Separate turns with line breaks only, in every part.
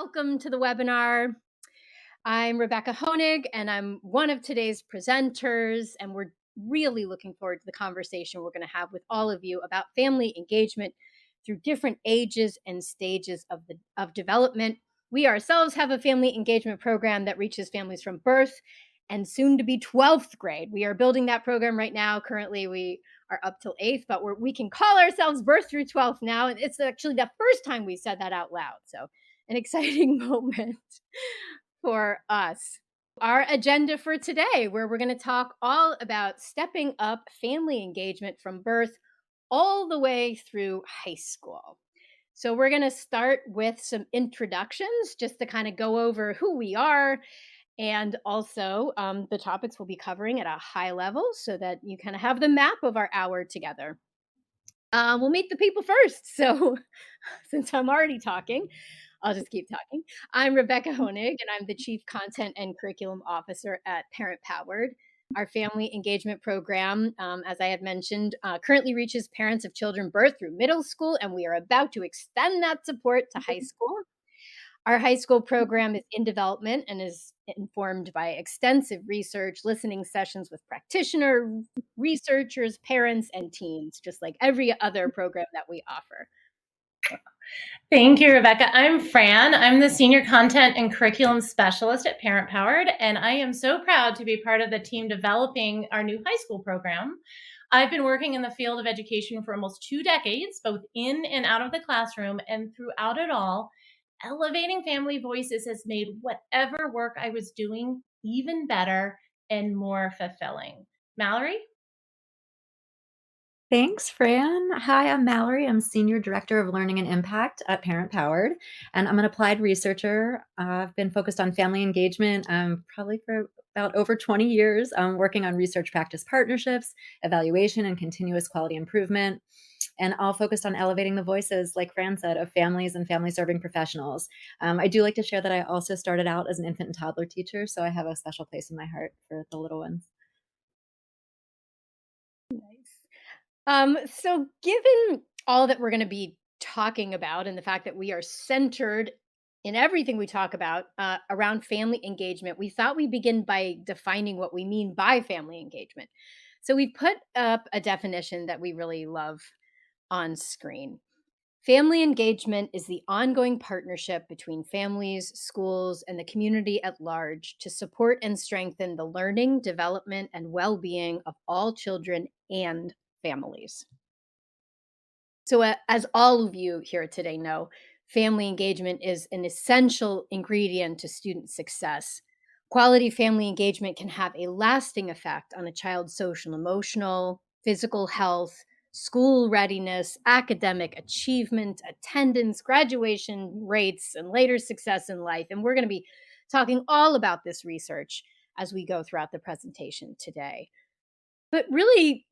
welcome to the webinar. I'm Rebecca Honig, and I'm one of today's presenters, and we're really looking forward to the conversation we're going to have with all of you about family engagement through different ages and stages of development. We ourselves have a family engagement program that reaches families from birth and soon to be 12th grade. We are building that program right now. Currently, we are up till 8th, but we can call ourselves birth through 12th now. And it's actually the first time we said that out loud. So an exciting moment for us. Our agenda for today, where we're going to talk all about stepping up family engagement from birth all the way through high school. So we're going to start with some introductions just to kind of go over who we are and also the topics we'll be covering at a high level so that you kind of have the map of our hour together. We'll meet the people first. So since I'm already talking, I'll just keep talking. I'm Rebecca Honig, and I'm the Chief Content and Curriculum Officer at ParentPowered. Our family engagement program, as I had mentioned, currently reaches parents of children birth through middle school, and we are about to extend that support to high school. Our high school program is in development and is informed by extensive research, listening sessions with practitioners, researchers, parents, and teens, just like every other program that we offer.
Thank you, Rebecca. I'm Fran. I'm the Senior Content and Curriculum Specialist at ParentPowered, and I am so proud to be part of the team developing our new high school program. I've been working in the field of education for almost 2 decades, both in and out of the classroom, and throughout it all, elevating family voices has made whatever work I was doing even better and more fulfilling. Mallory?
Thanks, Fran. Hi, I'm Mallory. I'm Senior Director of Learning and Impact at ParentPowered, and I'm an applied researcher. I've been focused on family engagement probably for about over 20 years, working on research practice partnerships, evaluation, and continuous quality improvement. And all focused on elevating the voices, like Fran said, of families and family-serving professionals. I do like to share that I also started out as an infant and toddler teacher, so I have a special place in my heart for the little ones.
So given all that we're going to be talking about and the fact that we are centered in everything we talk about around family engagement, we thought we'd begin by defining what we mean by family engagement. So we've put up a definition that we really love on screen. Family engagement is the ongoing partnership between families, schools, and the community at large to support and strengthen the learning, development, and well-being of all children and families. So as all of you here today know, family engagement is an essential ingredient to student success. Quality family engagement can have a lasting effect on a child's social, emotional, physical health, school readiness, academic achievement, attendance, graduation rates, and later success in life. And we're going to be talking all about this research as we go throughout the presentation today. But really,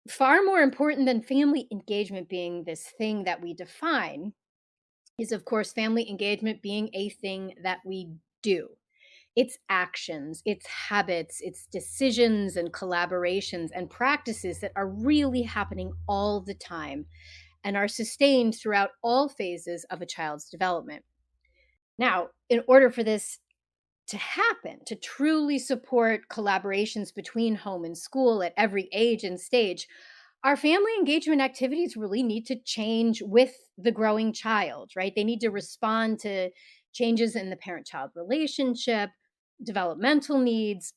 far more important than family engagement being this thing that we define is, of course, family engagement being a thing that we do. It's actions, it's habits, it's decisions and collaborations and practices that are really happening all the time and are sustained throughout all phases of a child's development. Now, in order for this to happen, to truly support collaborations between home and school at every age and stage, our family engagement activities really need to change with the growing child, right? They need to respond to changes in the parent-child relationship, developmental needs,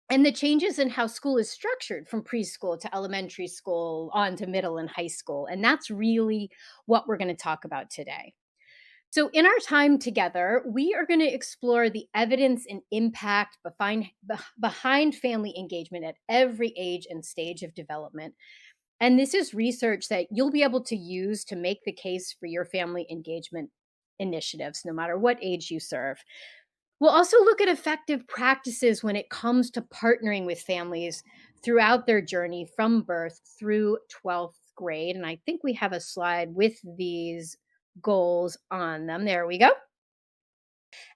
and the changes in how school is structured from preschool to elementary school on to middle and high school. And that's really what we're going to talk about today. So in our time together, we are going to explore the evidence and impact behind family engagement at every age and stage of development. And this is research that you'll be able to use to make the case for your family engagement initiatives, no matter what age you serve. We'll also look at effective practices when it comes to partnering with families throughout their journey from birth through 12th grade. And I think we have a slide with these goals on them. There we go.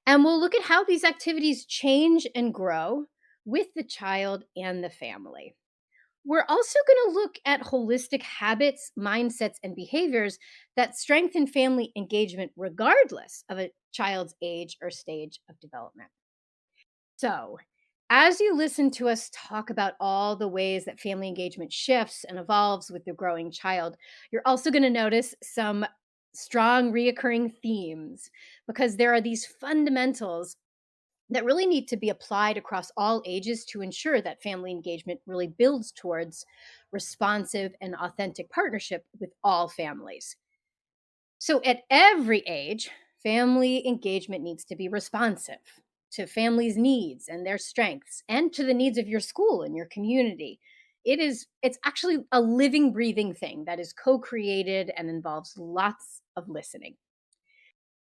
And we'll look at how these activities change and grow with the child and the family. We're also going to look at holistic habits, mindsets, and behaviors that strengthen family engagement regardless of a child's age or stage of development. So, as you listen to us talk about all the ways that family engagement shifts and evolves with the growing child, you're also going to notice some strong reoccurring themes because there are these fundamentals that really need to be applied across all ages to ensure that family engagement really builds towards responsive and authentic partnership with all families. So, at every age, family engagement needs to be responsive to families' needs and their strengths and to the needs of your school and your community. It's actually a living, breathing thing that is co created and involves lots of listening.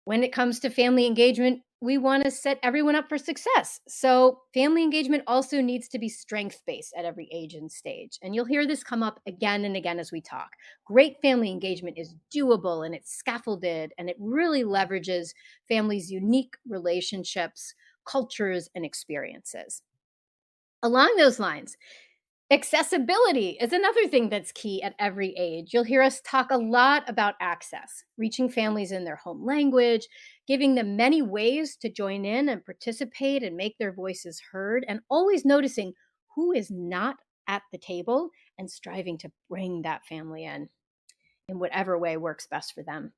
When it comes to family engagement, we want to set everyone up for success. So, family engagement also needs to be strength based at every age and stage. And you'll hear this come up again and again as we talk. Great family engagement is doable and it's scaffolded and it really leverages families' unique relationships, cultures, and experiences. Along those lines, accessibility is another thing that's key at every age. You'll hear us talk a lot about access, reaching families in their home language, giving them many ways to join in and participate and make their voices heard, and always noticing who is not at the table and striving to bring that family in whatever way works best for them.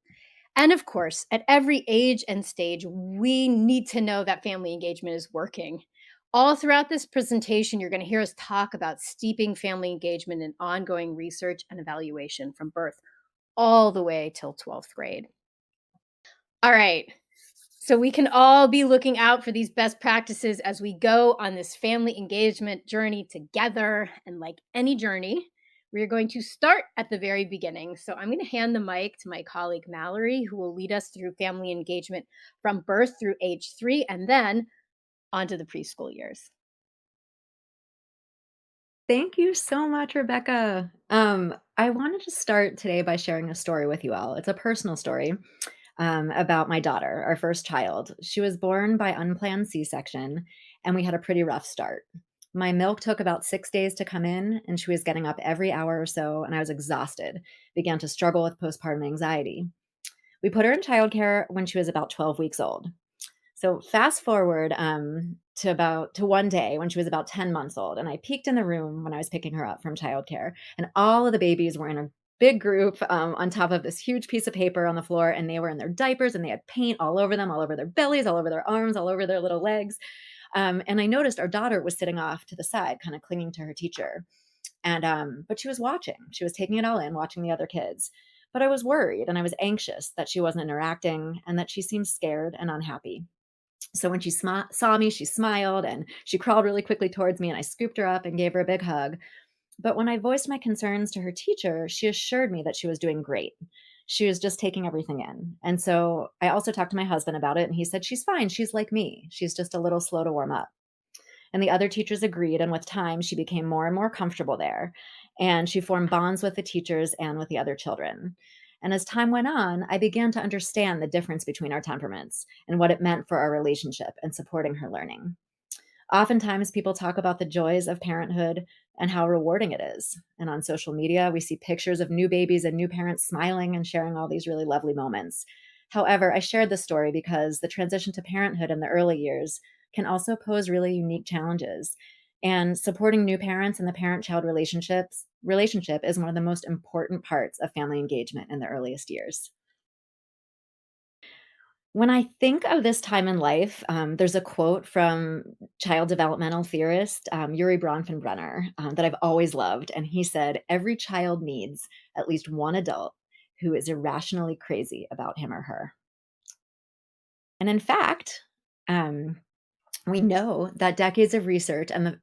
And of course, at every age and stage, we need to know that family engagement is working. All throughout this presentation, you're going to hear us talk about steeping family engagement in ongoing research and evaluation from birth all the way till 12th grade. All right. So we can all be looking out for these best practices as we go on this family engagement journey together. And like any journey, we're going to start at the very beginning. So I'm going to hand the mic to my colleague Mallory, who will lead us through family engagement from birth through age 3 and then onto the preschool years.
Thank you so much, Rebecca. I wanted to start today by sharing a story with you all. It's a personal story about my daughter, our first child. She was born by unplanned C-section, and we had a pretty rough start. My milk took about 6 days to come in, and she was getting up every hour or so, and I was exhausted, began to struggle with postpartum anxiety. We put her in childcare when she was about 12 weeks old. So fast forward to one day when she was about 10 months old, and I peeked in the room when I was picking her up from childcare, and all of the babies were in a big group on top of this huge piece of paper on the floor, and they were in their diapers, and they had paint all over them, all over their bellies, all over their arms, all over their little legs. And I noticed our daughter was sitting off to the side, kind of clinging to her teacher. And but she was watching. She was taking it all in, watching the other kids. But I was worried and I was anxious that she wasn't interacting and that she seemed scared and unhappy. So when she saw me, she smiled and she crawled really quickly towards me, and I scooped her up and gave her a big hug. But when I voiced my concerns to her teacher, she assured me that she was doing great. She was just taking everything in. And so I also talked to my husband about it, and he said, she's fine. She's like me. She's just a little slow to warm up. And the other teachers agreed. And with time, she became more and more comfortable there. And she formed bonds with the teachers and with the other children. And as time went on, I began to understand the difference between our temperaments and what it meant for our relationship and supporting her learning. Oftentimes, people talk about the joys of parenthood and how rewarding it is. And on social media, we see pictures of new babies and new parents smiling and sharing all these really lovely moments. However, I shared this story because the transition to parenthood in the early years can also pose really unique challenges. And supporting new parents and the parent-child relationship is one of the most important parts of family engagement in the earliest years. When I think of this time in life, there's a quote from child developmental theorist Yuri Bronfenbrenner that I've always loved. And he said, every child needs at least one adult who is irrationally crazy about him or her. And in fact, um, we know that decades of research and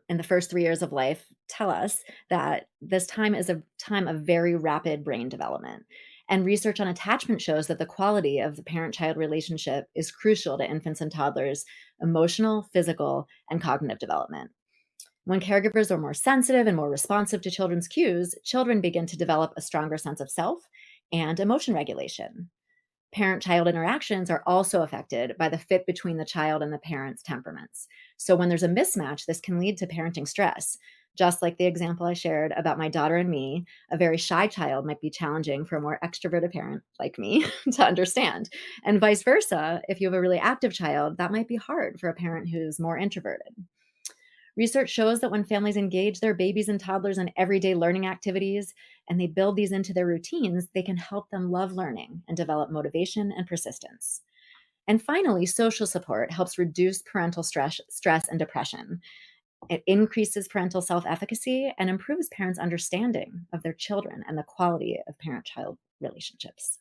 in the first 3 years of life tell us that this time is a time of very rapid brain development. And research on attachment shows that the quality of the parent-child relationship is crucial to infants and toddlers' emotional, physical, and cognitive development. When caregivers are more sensitive and more responsive to children's cues, children begin to develop a stronger sense of self and emotion regulation. Parent-child interactions are also affected by the fit between the child and the parent's temperaments. So when there's a mismatch, this can lead to parenting stress. Just like the example I shared about my daughter and me, a very shy child might be challenging for a more extroverted parent like me to understand. And vice versa, if you have a really active child, that might be hard for a parent who's more introverted. Research shows that when families engage their babies and toddlers in everyday learning activities and they build these into their routines, they can help them love learning and develop motivation and persistence. And finally, social support helps reduce parental stress and depression. It increases parental self efficacy and improves parents' understanding of their children and the quality of parent child relationships.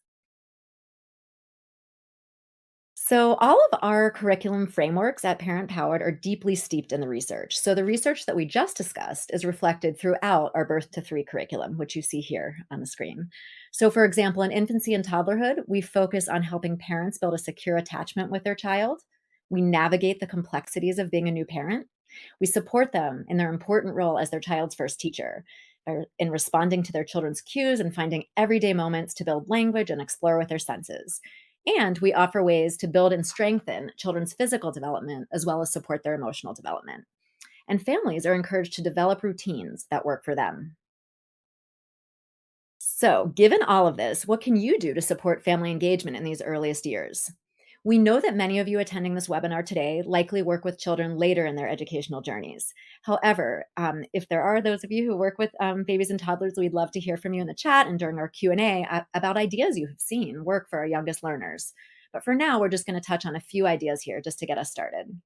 So, all of our curriculum frameworks at Parent Powered are deeply steeped in the research. So, the research that we just discussed is reflected throughout our birth to three curriculum, which you see here on the screen. So, for example, in infancy and toddlerhood, we focus on helping parents build a secure attachment with their child. We navigate the complexities of being a new parent. We support them in their important role as their child's first teacher, in responding to their children's cues and finding everyday moments to build language and explore with their senses. And we offer ways to build and strengthen children's physical development as well as support their emotional development. And families are encouraged to develop routines that work for them. So, given all of this, what can you do to support family engagement in these earliest years? We know that many of you attending this webinar today likely work with children later in their educational journeys. However, if there are those of you who work with babies and toddlers, we'd love to hear from you in the chat and during our Q&A about ideas you have seen work for our youngest learners. But for now, we're just going to touch on a few ideas here just to get us started.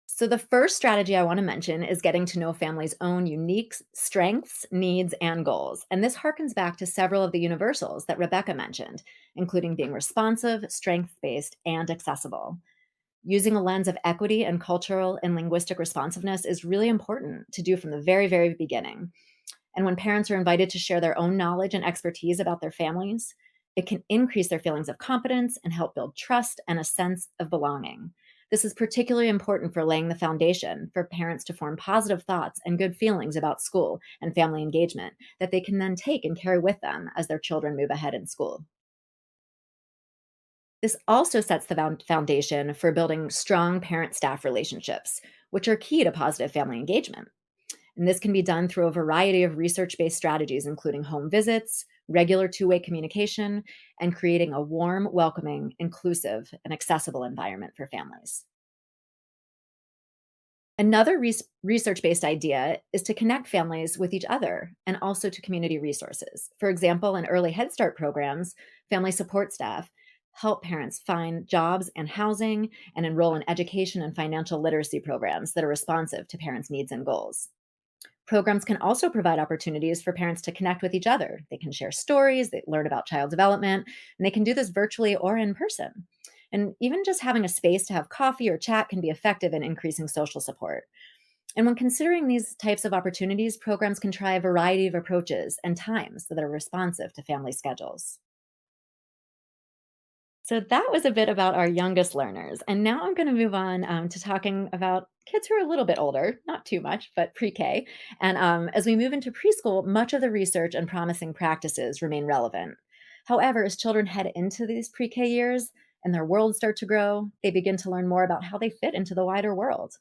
So, the first strategy I want to mention is getting to know families' own unique strengths, needs, and goals. And this harkens back to several of the universals that Rebecca mentioned, including being responsive, strength based, and accessible. Using a lens of equity and cultural and linguistic responsiveness is really important to do from the very, very beginning. And when parents are invited to share their own knowledge and expertise about their families, it can increase their feelings of competence and help build trust and a sense of belonging. This is particularly important for laying the foundation for parents to form positive thoughts and good feelings about school and family engagement that they can then take and carry with them as their children move ahead in school. This also sets the foundation for building strong parent staff relationships, which are key to positive family engagement. And this can be done through a variety of research based strategies, including home visits, regular two-way communication, and creating a warm, welcoming, inclusive, and accessible environment for families. Another research based idea is to connect families with each other and also to community resources. For example, in early Head Start programs, family support staff help parents find jobs and housing and enroll in education and financial literacy programs that are responsive to parents' needs and goals. Programs can also provide opportunities for parents to connect with each other. They can share stories, they learn about child development, and they can do this virtually or in person. And even just having a space to have coffee or chat can be effective in increasing social support. And when considering these types of opportunities, programs can try a variety of approaches and times that are responsive to family schedules. So that was a bit about our youngest learners. And now I'm going to move on to talking about kids who are a little bit older, not too much, but pre K. And as we move into preschool, much of the research and promising practices remain relevant. However, as children head into these pre K years and their worlds start to grow, they begin to learn more about how they fit into the wider world.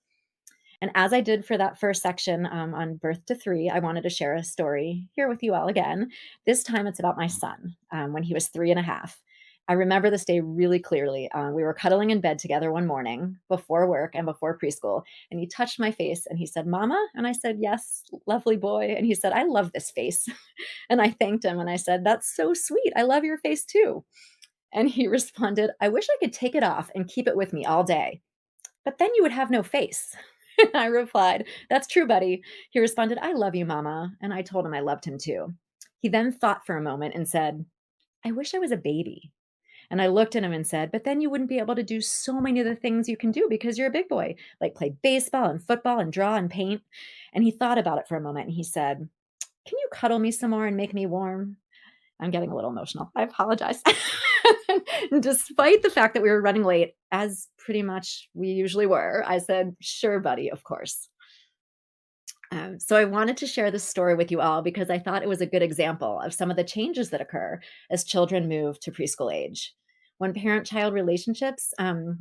And as I did for that first section on birth to three, I wanted to share a story here with you all again. This time it's about my son when he was 3.5. I remember this day really clearly. We were cuddling in bed together one morning before work and before preschool, and he touched my face and he said, "Mama?" And I said, "Yes, lovely boy." And he said, "I love this face." And I thanked him and I said, "That's so sweet. I love your face too." And he responded, "I wish I could take it off and keep it with me all day, but then you would have no face." And I replied, "That's true, buddy." He responded, "I love you, Mama." And I told him I loved him too. He then thought for a moment and said, "I wish I was a baby." And I looked at him and said, "But then you wouldn't be able to do so many of the things you can do because you're a big boy, like play baseball and football and draw and paint." And he thought about it for a moment and he said, "Can you cuddle me some more and make me warm?" I'm getting a little emotional. I apologize. Despite the fact that we were running late, as pretty much we usually were, I said, "Sure, buddy, of course." So I wanted to share this story with you all because I thought it was a good example of some of the changes that occur as children move to preschool age. When parent-child relationships,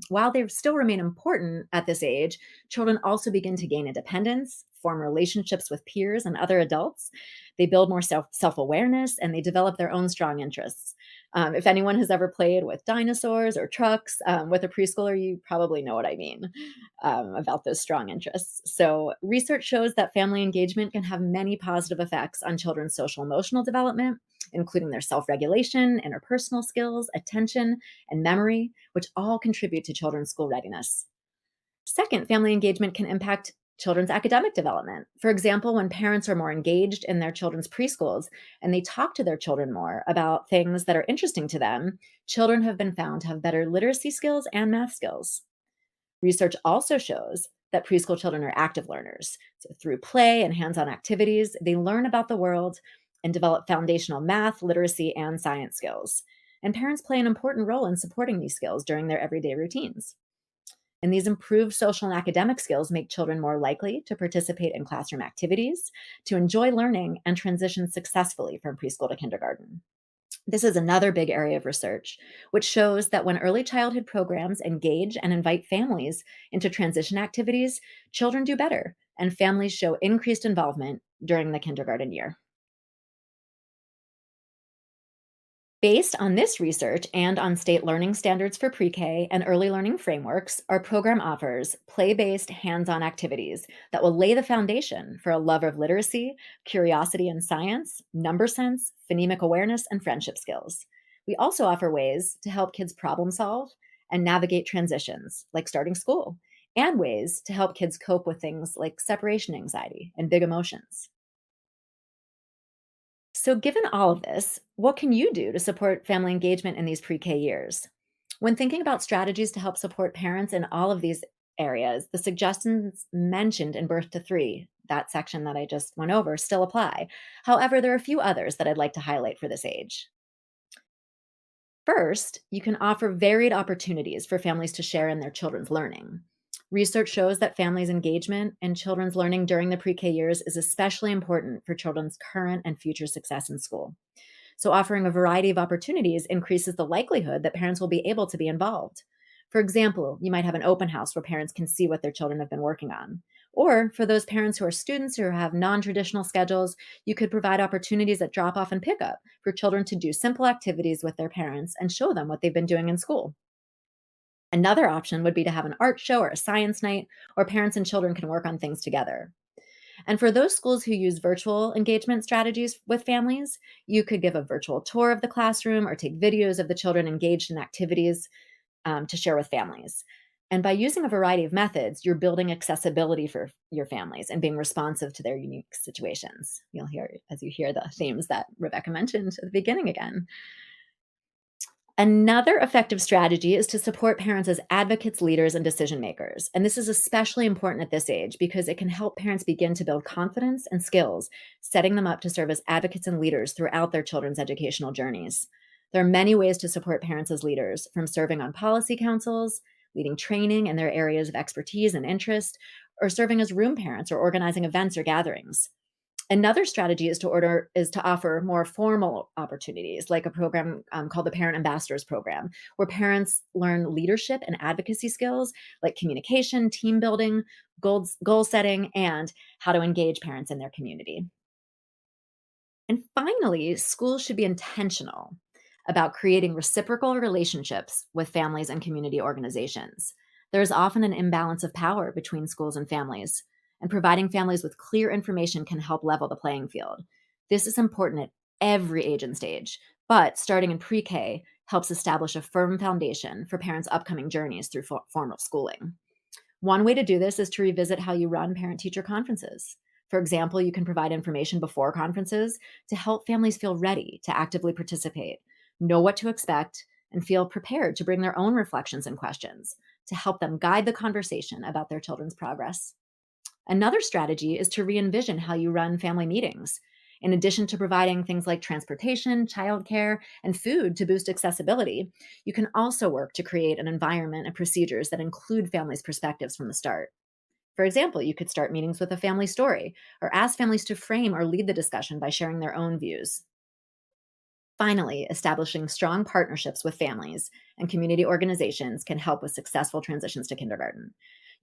while they still remain important at this age, children also begin to gain independence, form relationships with peers and other adults. They build more self-awareness, and they develop their own strong interests. If anyone has ever played with dinosaurs or trucks with a preschooler, you probably know what I mean about those strong interests. So, research shows that family engagement can have many positive effects on children's social emotional development, including their self regulation, interpersonal skills, attention, and memory, which all contribute to children's school readiness. Second, family engagement can impact children's academic development. For example, when parents are more engaged in their children's preschools and they talk to their children more about things that are interesting to them, children have been found to have better literacy skills and math skills. Research also shows that preschool children are active learners. So, through play and hands on activities, they learn about the world and develop foundational math, literacy, and science skills. And parents play an important role in supporting these skills during their everyday routines. And these improved social and academic skills make children more likely to participate in classroom activities, to enjoy learning, and transition successfully from preschool to kindergarten. This is another big area of research, which shows that when early childhood programs engage and invite families into transition activities, children do better, and families show increased involvement during the kindergarten year. Based on this research and on state learning standards for pre K and early learning frameworks, our program offers play based, hands on activities that will lay the foundation for a love of literacy, curiosity in science, number sense, phonemic awareness, and friendship skills. We also offer ways to help kids problem solve and navigate transitions, like starting school, and ways to help kids cope with things like separation anxiety and big emotions. So, given all of this, what can you do to support family engagement in these pre K years? When thinking about strategies to help support parents in all of these areas, the suggestions mentioned in Birth to Three, that section that I just went over, still apply. However, there are a few others that I'd like to highlight for this age. First, you can offer varied opportunities for families to share in their children's learning. Research shows that families' engagement in children's learning during the pre K years is especially important for children's current and future success in school. So, offering a variety of opportunities increases the likelihood that parents will be able to be involved. For example, you might have an open house where parents can see what their children have been working on. Or for those parents who are students who have non traditional schedules, you could provide opportunities at drop off and pickup for children to do simple activities with their parents and show them what they've been doing in school. Another option would be to have an art show or a science night where parents and children can work on things together. And for those schools who use virtual engagement strategies with families, you could give a virtual tour of the classroom or take videos of the children engaged in activities to share with families. And by using a variety of methods, you're building accessibility for your families and being responsive to their unique situations. You'll hear, as you hear the themes that Rebecca mentioned at the beginning again. Another effective strategy is to support parents as advocates, leaders, and decision makers. And this is especially important at this age because it can help parents begin to build confidence and skills, setting them up to serve as advocates and leaders throughout their children's educational journeys. There are many ways to support parents as leaders, from serving on policy councils, leading training in their areas of expertise and interest, or serving as room parents or organizing events or gatherings. Another strategy is to offer more formal opportunities, like a program called the Parent Ambassadors Program, where parents learn leadership and advocacy skills like communication, team building, goal setting, and how to engage parents in their community. And finally, schools should be intentional about creating reciprocal relationships with families and community organizations. There's often an imbalance of power between schools and families, and providing families with clear information can help level the playing field. This is important at every age and stage, but starting in pre K helps establish a firm foundation for parents' upcoming journeys through formal schooling. One way to do this is to revisit how you run parent teacher conferences. For example, you can provide information before conferences to help families feel ready to actively participate, know what to expect, and feel prepared to bring their own reflections and questions to help them guide the conversation about their children's progress. Another strategy is to re envision how you run family meetings. In addition to providing things like transportation, childcare, and food to boost accessibility, you can also work to create an environment and procedures that include families' perspectives from the start. For example, you could start meetings with a family story or ask families to frame or lead the discussion by sharing their own views. Finally, establishing strong partnerships with families and community organizations can help with successful transitions to kindergarten.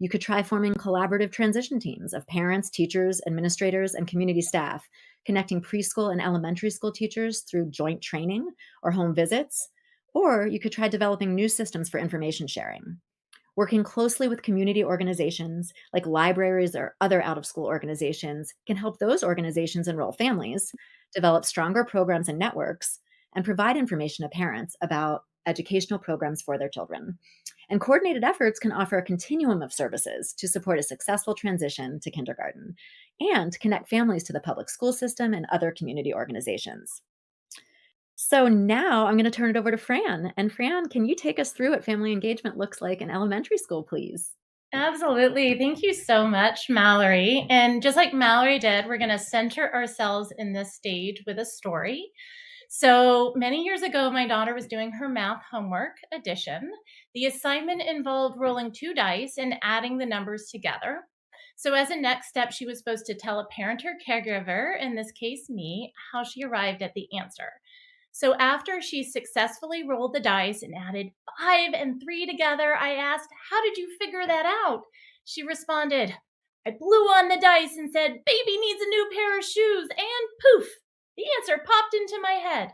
You could try forming collaborative transition teams of parents, teachers, administrators, and community staff, connecting preschool and elementary school teachers through joint training or home visits. Or you could try developing new systems for information sharing. Working closely with community organizations like libraries or other out of school organizations can help those organizations enroll families, develop stronger programs and networks, and provide information to parents about educational programs for their children. And coordinated efforts can offer a continuum of services to support a successful transition to kindergarten and connect families to the public school system and other community organizations. So now I'm going to turn it over to Fran. And Fran, can you take us through what family engagement looks like in elementary school, please?
Absolutely. Thank you so much, Mallory. And just like Mallory did, we're going to center ourselves in this stage with a story. So many years ago, my daughter was doing her math homework addition. The assignment involved rolling 2 dice and adding the numbers together. So as a next step, she was supposed to tell a parent or caregiver, in this case me, how she arrived at the answer. So after she successfully rolled the dice and added 5 and 3 together, I asked, "How did you figure that out?" She responded, "I blew on the dice and said, 'Baby needs a new pair of shoes,' and poof, the answer popped into my head."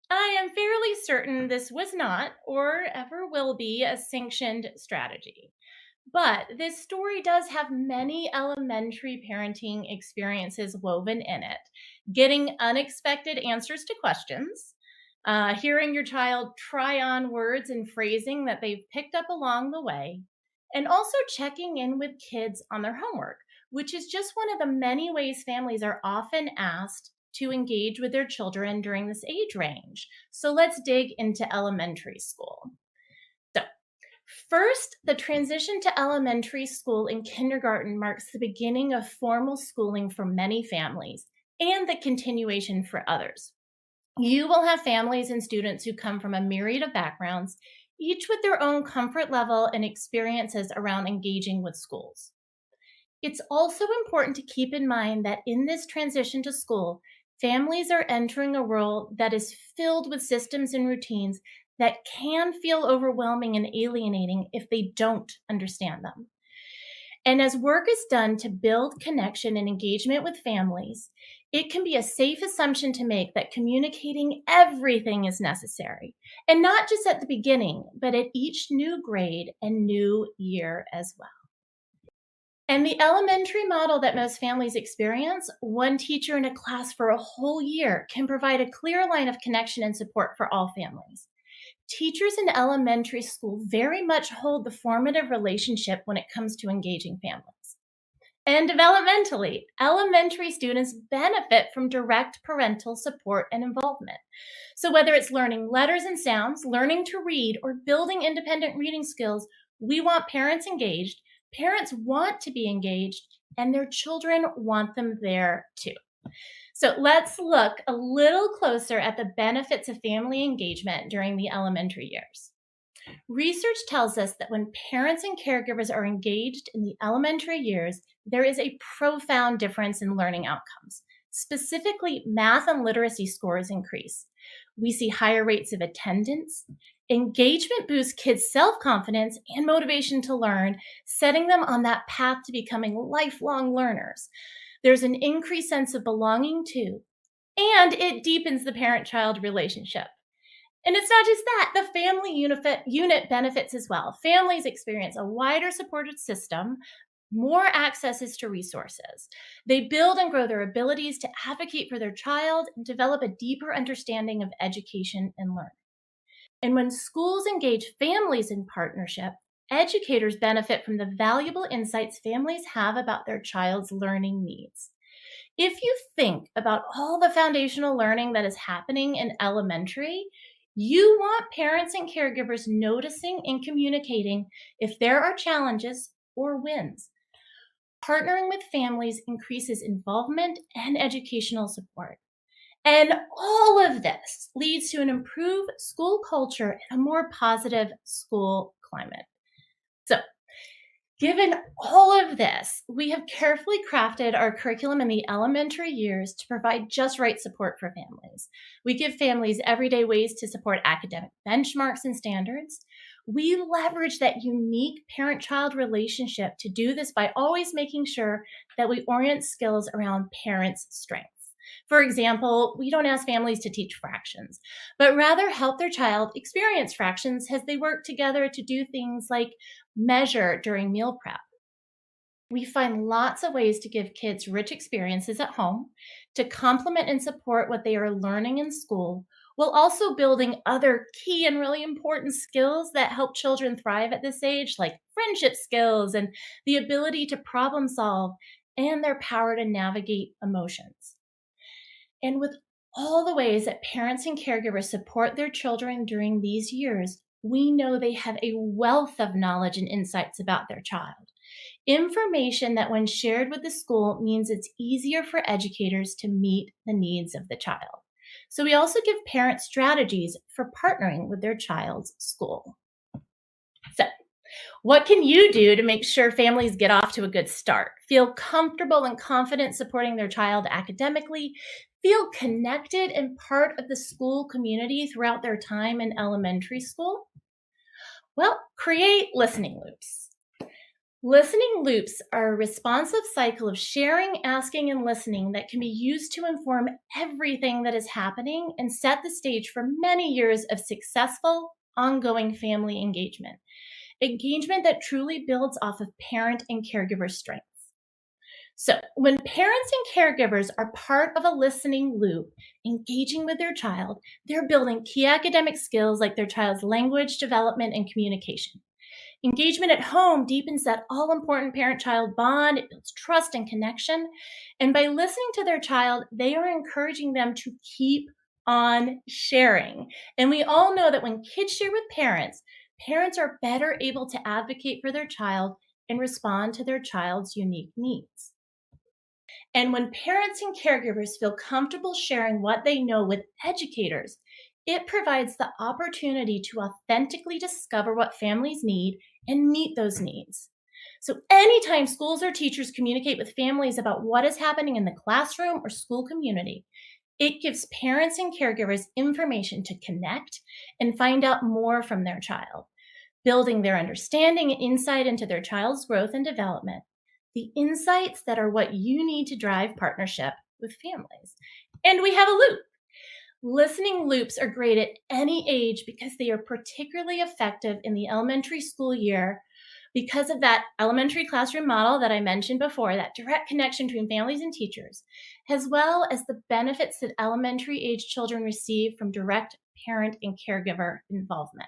I am fairly certain this was not, or ever will be, a sanctioned strategy. But this story does have many elementary parenting experiences woven in it. Getting unexpected answers to questions, hearing your child try on words and phrasing that they've picked up along the way, and also checking in with kids on their homework, which is just one of the many ways families are often asked to engage with their children during this age range. So let's dig into elementary school. So, first, the transition to elementary school and kindergarten marks the beginning of formal schooling for many families and the continuation for others. You will have families and students who come from a myriad of backgrounds, each with their own comfort level and experiences around engaging with schools. It's also important to keep in mind that in this transition to school, families are entering a world that is filled with systems and routines that can feel overwhelming and alienating if they don't understand them. And as work is done to build connection and engagement with families, it can be a safe assumption to make that communicating everything is necessary, and not just at the beginning, but at each new grade and new year as well. And the elementary model that most families experience, one teacher in a class for a whole year, can provide a clear line of connection and support for all families. Teachers in elementary school very much hold the formative relationship when it comes to engaging families. And developmentally, elementary students benefit from direct parental support and involvement. So whether it's learning letters and sounds, learning to read, or building independent reading skills, we want parents engaged. Parents want to be engaged, and their children want them there too. So let's look a little closer at the benefits of family engagement during the elementary years. Research tells us that when parents and caregivers are engaged in the elementary years, there is a profound difference in learning outcomes. Specifically, math and literacy scores increase. We see higher rates of attendance. Engagement boosts kids' self-confidence and motivation to learn, setting them on that path to becoming lifelong learners. There's an increased sense of belonging too, and it deepens the parent-child relationship. And it's not just that, the family unit benefits as well. Families experience a wider supported system, more accesses to resources. They build and grow their abilities to advocate for their child and develop a deeper understanding of education and learning. And when schools engage families in partnership, educators benefit from the valuable insights families have about their child's learning needs. If you think about all the foundational learning that is happening in elementary, you want parents and caregivers noticing and communicating if there are challenges or wins. Partnering with families increases involvement and educational support. And all of this leads to an improved school culture and a more positive school climate. So, Given all of this, we have carefully crafted our curriculum in the elementary years to provide just right support for families. We give families everyday ways to support academic benchmarks and standards. We leverage that unique parent child relationship to do this by always making sure that we orient skills around parents' strengths. For example, we don't ask families to teach fractions, but rather help their child experience fractions as they work together to do things like measure during meal prep. We find lots of ways to give kids rich experiences at home to complement and support what they are learning in school, while also building other key and really important skills that help children thrive at this age, like friendship skills and the ability to problem solve and their power to navigate emotions. And with all the ways that parents and caregivers support their children during these years, we know they have a wealth of knowledge and insights about their child. Information that, when shared with the school, means it's easier for educators to meet the needs of the child. So, we also give parents strategies for partnering with their child's school. So, what can you do to make sure families get off to a good start? Feel comfortable and confident supporting their child academically, feel connected and part of the school community throughout their time in elementary school? Well, create listening loops. Listening loops are a responsive cycle of sharing, asking, and listening that can be used to inform everything that is happening and set the stage for many years of successful, ongoing family engagement. Engagement that truly builds off of parent and caregiver strengths. So, when parents and caregivers are part of a listening loop, engaging with their child, they're building key academic skills like their child's language development and communication. Engagement at home deepens that all important parent child bond, it builds trust and connection. And by listening to their child, they are encouraging them to keep on sharing. And we all know that when kids share with parents, parents are better able to advocate for their child and respond to their child's unique needs. And when parents and caregivers feel comfortable sharing what they know with educators, it provides the opportunity to authentically discover what families need and meet those needs. So, anytime schools or teachers communicate with families about what is happening in the classroom or school community, it gives parents and caregivers information to connect and find out more from their child, building their understanding and insight into their child's growth and development, the insights that are what you need to drive partnership with families. And we have a loop. Listening loops are great at any age because they are particularly effective in the elementary school year because of that elementary classroom model that I mentioned before, that direct connection between families and teachers, as well as the benefits that elementary age children receive from direct parent and caregiver involvement.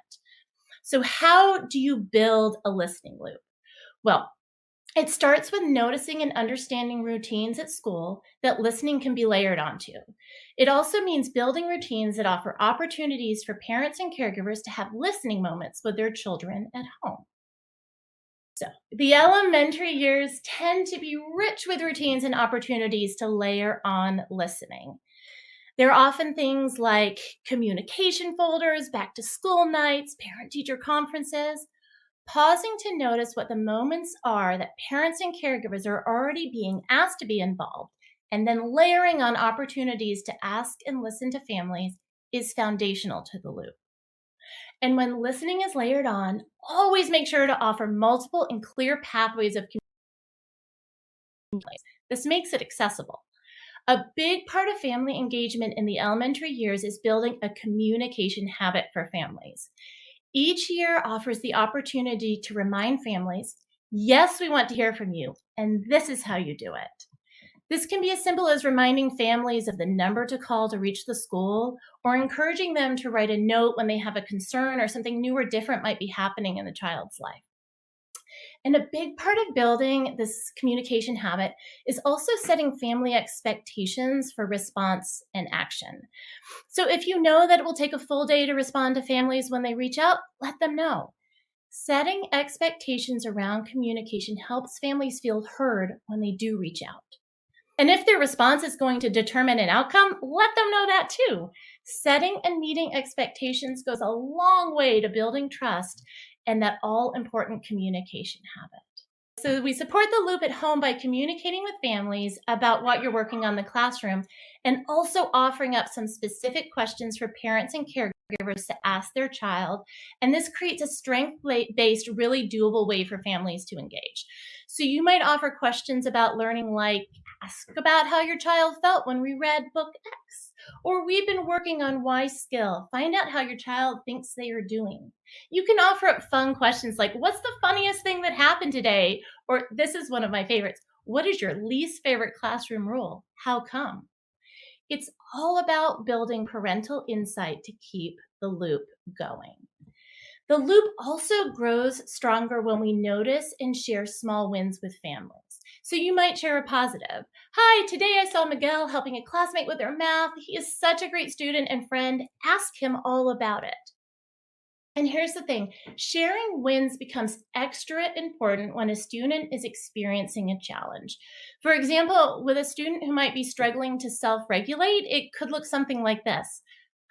So, how do you build a listening loop? Well, it starts with noticing and understanding routines at school that listening can be layered onto. It also means building routines that offer opportunities for parents and caregivers to have listening moments with their children at home. So, the elementary years tend to be rich with routines and opportunities to layer on listening. There are often things like communication folders, back to school nights, parent teacher conferences. Pausing to notice what the moments are that parents and caregivers are already being asked to be involved, and then layering on opportunities to ask and listen to families is foundational to the loop. And when listening is layered on, always make sure to offer multiple and clear pathways of communication. This makes it accessible. A big part of family engagement in the elementary years is building a communication habit for families. Each year offers the opportunity to remind families, yes, we want to hear from you, and this is how you do it. This can be as simple as reminding families of the number to call to reach the school, or encouraging them to write a note when they have a concern or something new or different might be happening in the child's life. And a big part of building this communication habit is also setting family expectations for response and action. So if you know that it will take a full day to respond to families when they reach out, let them know. Setting expectations around communication helps families feel heard when they do reach out. And if their response is going to determine an outcome, let them know that too. Setting and meeting expectations goes a long way to building trust and that all important communication habit. So we support the loop at home by communicating with families about what you're working on in the classroom and also offering up some specific questions for parents and caregivers to ask their child. And this creates a strength-based, really doable way for families to engage. So you might offer questions about learning like, ask about how your child felt when we read book X. Or we've been working on Y skill. Find out how your child thinks they are doing. You can offer up fun questions like, what's the funniest thing that happened today? Or this is one of my favorites. What is your least favorite classroom rule? How come? It's all about building parental insight to keep the loop going. The loop also grows stronger when we notice and share small wins with families. So you might share a positive. Hi, today I saw Miguel helping a classmate with their math. He is such a great student and friend. Ask him all about it. And here's the thing, sharing wins becomes extra important when a student is experiencing a challenge. For example, with a student who might be struggling to self-regulate, it could look something like this.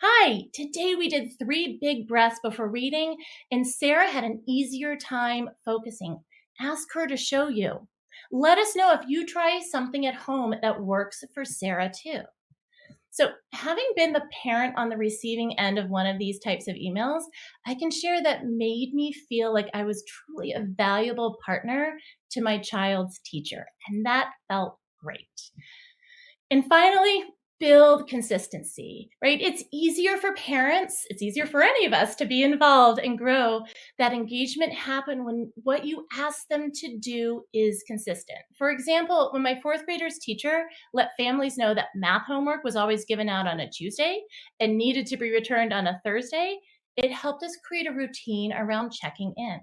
Hi, today we did 3 big breaths before reading, and Sarah had an easier time focusing. Ask her to show you. Let us know if you try something at home that works for Sarah too. So, having been the parent on the receiving end of one of these types of emails, I can share that made me feel like I was truly a valuable partner to my child's teacher, and that felt great. And finally, build consistency, right? It's easier for parents, it's easier for any of us to be involved and grow. That engagement happen when what you ask them to do is consistent. For example, when my 4th graders teacher let families know that math homework was always given out on a Tuesday and needed to be returned on a Thursday, it helped us create a routine around checking in.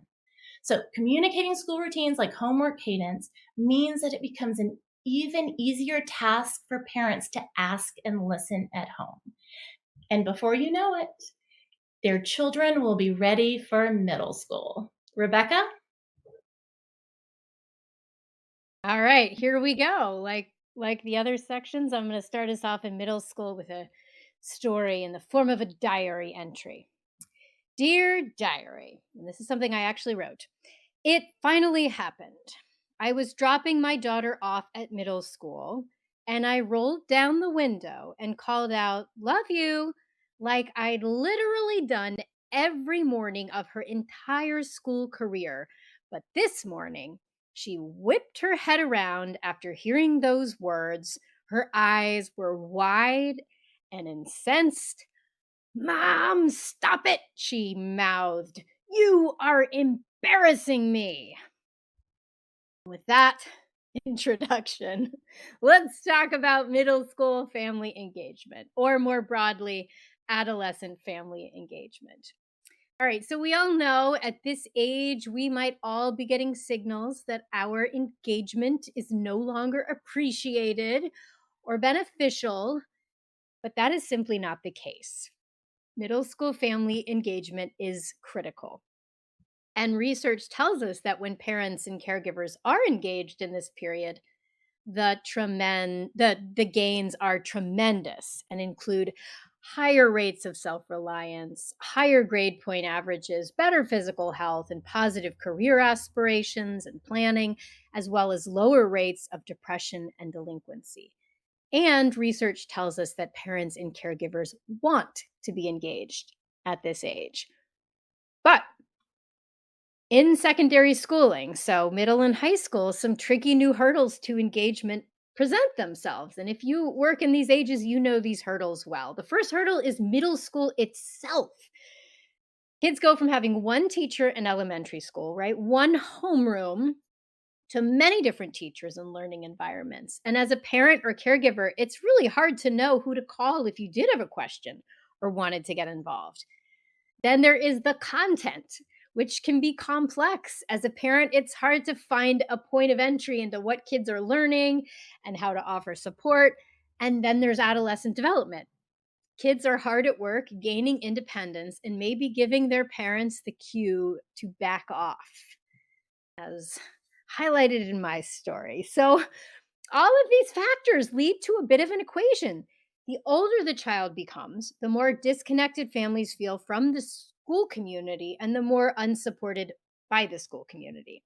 So communicating school routines like homework cadence means that it becomes an even easier task for parents to ask and listen at home. And before you know it, their children will be ready for middle school. Rebecca?
All right, here we go. Like the other sections, I'm going to start us off in middle school with a story in the form of a diary entry. Dear Diary, and this is something I actually wrote. It finally happened. I was dropping my daughter off at middle school, and I rolled down the window and called out, "Love you," like I'd literally done every morning of her entire school career. But this morning, she whipped her head around after hearing those words. Her eyes were wide and incensed. "Mom, stop it," she mouthed. "You are embarrassing me." With that introduction, let's talk about middle school family engagement, or more broadly, adolescent family engagement. All right, so we all know at this age, we might all be getting signals that our engagement is no longer appreciated or beneficial, but that is simply not the case. Middle school family engagement is critical. And research tells us that when parents and caregivers are engaged in this period, the gains are tremendous and include higher rates of self-reliance, higher grade point averages, better physical health, and positive career aspirations and planning, as well as lower rates of depression and delinquency. And research tells us that parents and caregivers want to be engaged at this age. But in secondary schooling, so middle and high school, some tricky new hurdles to engagement present themselves. And if you work in these ages, you know these hurdles well. The first hurdle is middle school itself. Kids go from having one teacher in elementary school, right? One homeroom to many different teachers and learning environments. And as a parent or caregiver, it's really hard to know who to call if you did have a question or wanted to get involved. Then there is the content, which can be complex. As a parent, it's hard to find a point of entry into what kids are learning and how to offer support. And then there's adolescent development. Kids are hard at work, gaining independence, and maybe giving their parents the cue to back off, as highlighted in my story. So, all of these factors lead to a bit of an equation. The older the child becomes, the more disconnected families feel from the school community and the more unsupported by the school community.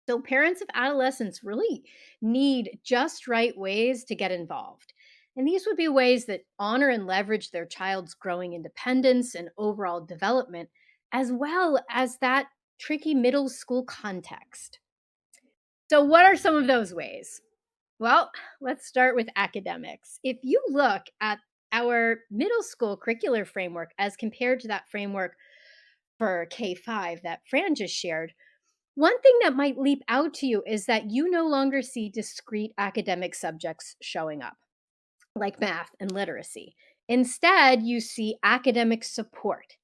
So, parents of adolescents really need just right ways to get involved. And these would be ways that honor and leverage their child's growing independence and overall development, as well as that tricky middle school context. So, what are some of those ways? Well, let's start with academics. If you look at our middle school curricular framework as compared to that framework for K 5 that Fran just shared, one thing that might leap out to you is that you no longer see discrete academic subjects showing up, like math and literacy. Instead, you see academic support.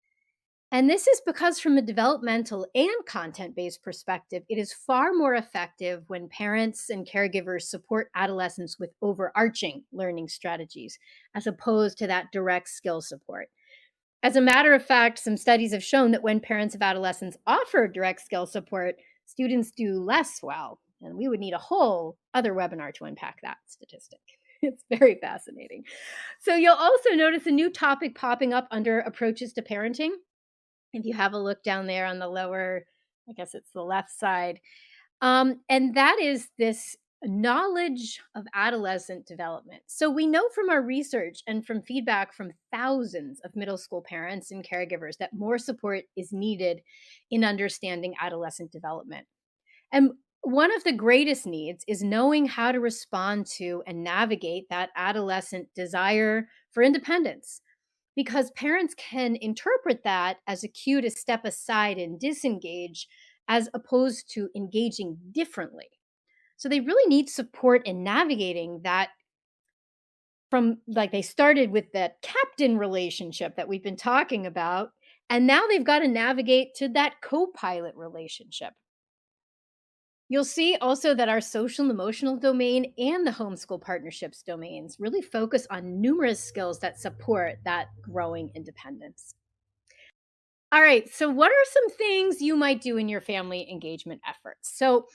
And this is because, from a developmental and content based perspective, it is far more effective when parents and caregivers support adolescents with overarching learning strategies as opposed to that direct skill support. As a matter of fact, some studies have shown that when parents of adolescents offer direct skill support, students do less well. And we would need a whole other webinar to unpack that statistic. It's very fascinating. So you'll also notice a new topic popping up under approaches to parenting. If you have a look down there on the lower, I guess it's the left side, and that is this knowledge of adolescent development. So we know from our research and from feedback from thousands of middle school parents and caregivers that more support is needed in understanding adolescent development. And one of the greatest needs is knowing how to respond to and navigate that adolescent desire for independence, because parents can interpret that as a cue to step aside and disengage as opposed to engaging differently. So they really need support in navigating that, from like they started with that captain relationship that we've been talking about, and now they've got to navigate to that co-pilot relationship. You'll see also that our social and emotional domain and the homeschool partnerships domains really focus on numerous skills that support that growing independence. All right, so what are some things you might do in your family engagement efforts? So,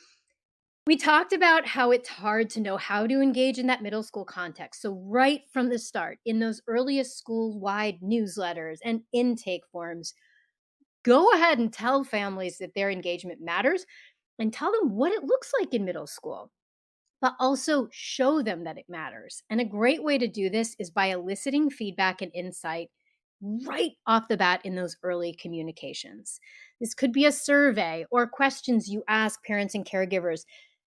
we talked about how it's hard to know how to engage in that middle school context. So, right from the start, in those earliest school wide newsletters and intake forms, go ahead and tell families that their engagement matters and tell them what it looks like in middle school, but also show them that it matters. And a great way to do this is by eliciting feedback and insight right off the bat in those early communications. This could be a survey or questions you ask parents and caregivers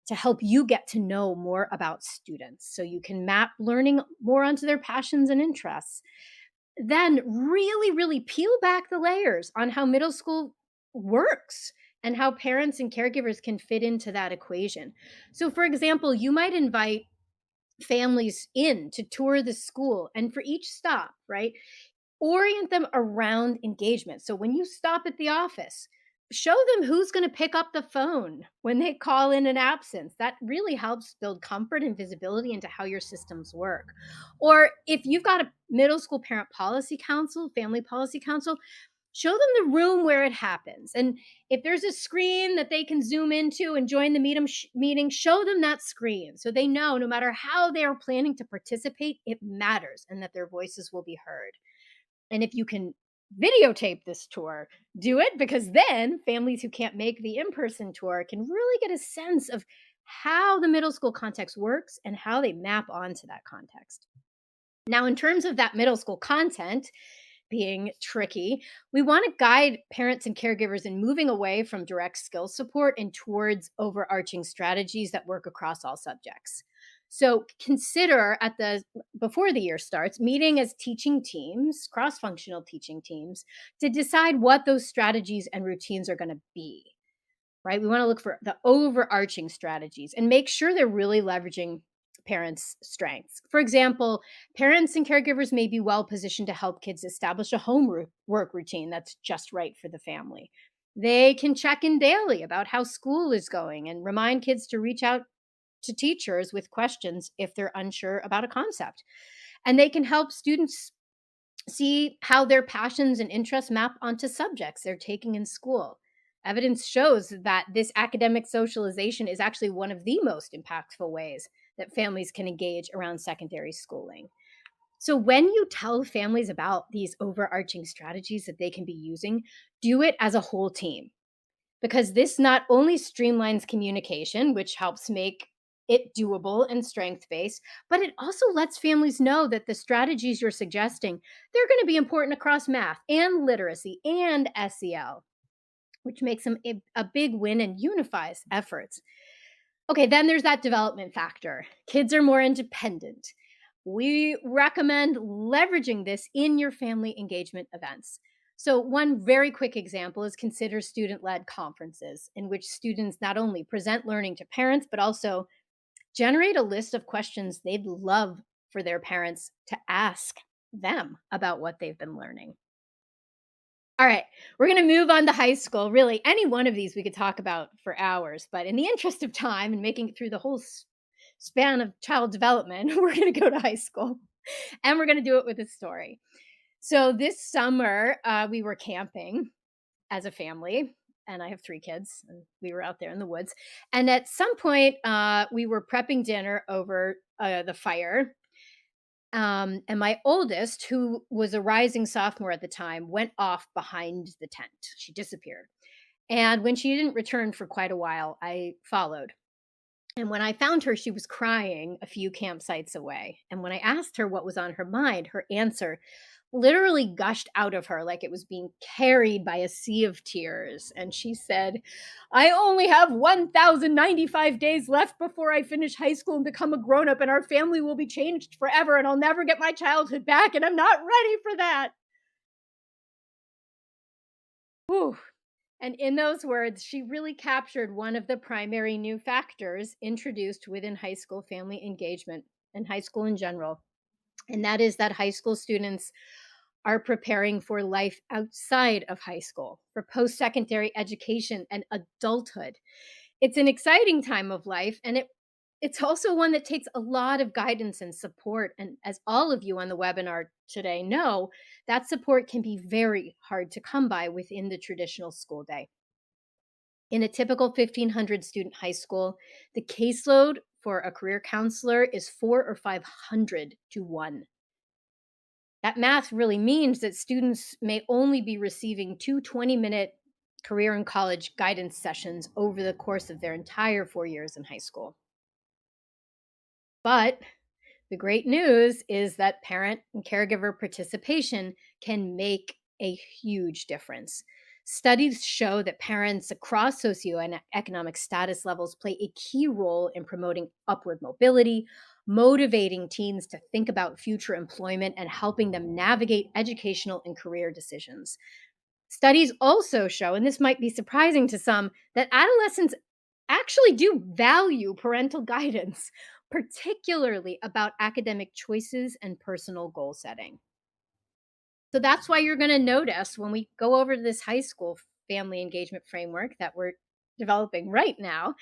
to help you get to know more about students so you can map learning more onto their passions and interests. Then really, really peel back the layers on how middle school works and how parents and caregivers can fit into that equation. So, for example, you might invite families in to tour the school, and for each stop, right, orient them around engagement. So, when you stop at the office, show them who's going to pick up the phone when they call in an absence. That really helps build comfort and visibility into how your systems work. Or if you've got a middle school parent policy council, family policy council, show them the room where it happens. And if there's a screen that they can zoom into and join the meeting, show them that screen so they know no matter how they are planning to participate, it matters and that their voices will be heard. And if you can videotape this tour, do it, because then families who can't make the in person tour can really get a sense of how the middle school context works and how they map onto that context. Now, in terms of that middle school content being tricky, we want to guide parents and caregivers in moving away from direct skill support and towards overarching strategies that work across all subjects. So consider before the year starts, meeting as teaching teams, cross-functional teaching teams, to decide what those strategies and routines are going to be. Right? We want to look for the overarching strategies and make sure they're really leveraging parents' strengths. For example, parents and caregivers may be well positioned to help kids establish a work routine that's just right for the family. They can check in daily about how school is going and remind kids to reach out to teachers with questions if they're unsure about a concept. And they can help students see how their passions and interests map onto subjects they're taking in school. Evidence shows that this academic socialization is actually one of the most impactful ways that families can engage around secondary schooling. So, when you tell families about these overarching strategies that they can be using, do it as a whole team. because this not only streamlines communication, which helps make it doable and strength-based, but it also lets families know that the strategies you're suggesting, they're going to be important across math and literacy and SEL, which makes them a big win and unifies efforts. Okay, then there's that development factor. Kids are more independent. We recommend leveraging this in your family engagement events. So, one very quick example is consider student led conferences in which students not only present learning to parents, but also generate a list of questions they'd love for their parents to ask them about what they've been learning. All right, we're going to move on to high school. Really, any one of these we could talk about for hours, but in the interest of time and making it through the whole span of child development, we're going to go to high school and we're going to do it with a story. So, this summer, we were camping as a family, and I have 3 kids, and we were out there in the woods. And at some point, we were prepping dinner over the fire, and my oldest, who was a rising sophomore at the time, went off behind the tent. She disappeared. And when she didn't return for quite a while, I followed. And when I found her, she was crying a few campsites away. And when I asked her what was on her mind, her answer literally gushed out of her like it was being carried by a sea of tears. And she said, I only have 1,095 days left before I finish high school and become a grown up, and our family will be changed forever, and I'll never get my childhood back, and I'm not ready for that. Whew. And in those words, she really captured one of the primary new factors introduced within high school family engagement and high school in general. And that is that high school students are preparing for life outside of high school, for post secondary education and adulthood. It's an exciting time of life, and it's also one that takes a lot of guidance and support. And as all of you on the webinar today know, that support can be very hard to come by within the traditional school day. In a typical 1,500 student high school, the caseload for a career counselor is 400 or 500 to 1. That math really means that students may only be receiving 2 20-minute career and college guidance sessions over the course of their entire 4 years in high school. But the great news is that parent and caregiver participation can make a huge difference. Studies show that parents across socioeconomic status levels play a key role in promoting upward mobility, motivating teens to think about future employment, and helping them navigate educational and career decisions. Studies also show, and this might be surprising to some, that adolescents actually do value parental guidance, particularly about academic choices and personal goal setting. So that's why you're going to notice when we go over this high school family engagement framework that we're developing right now,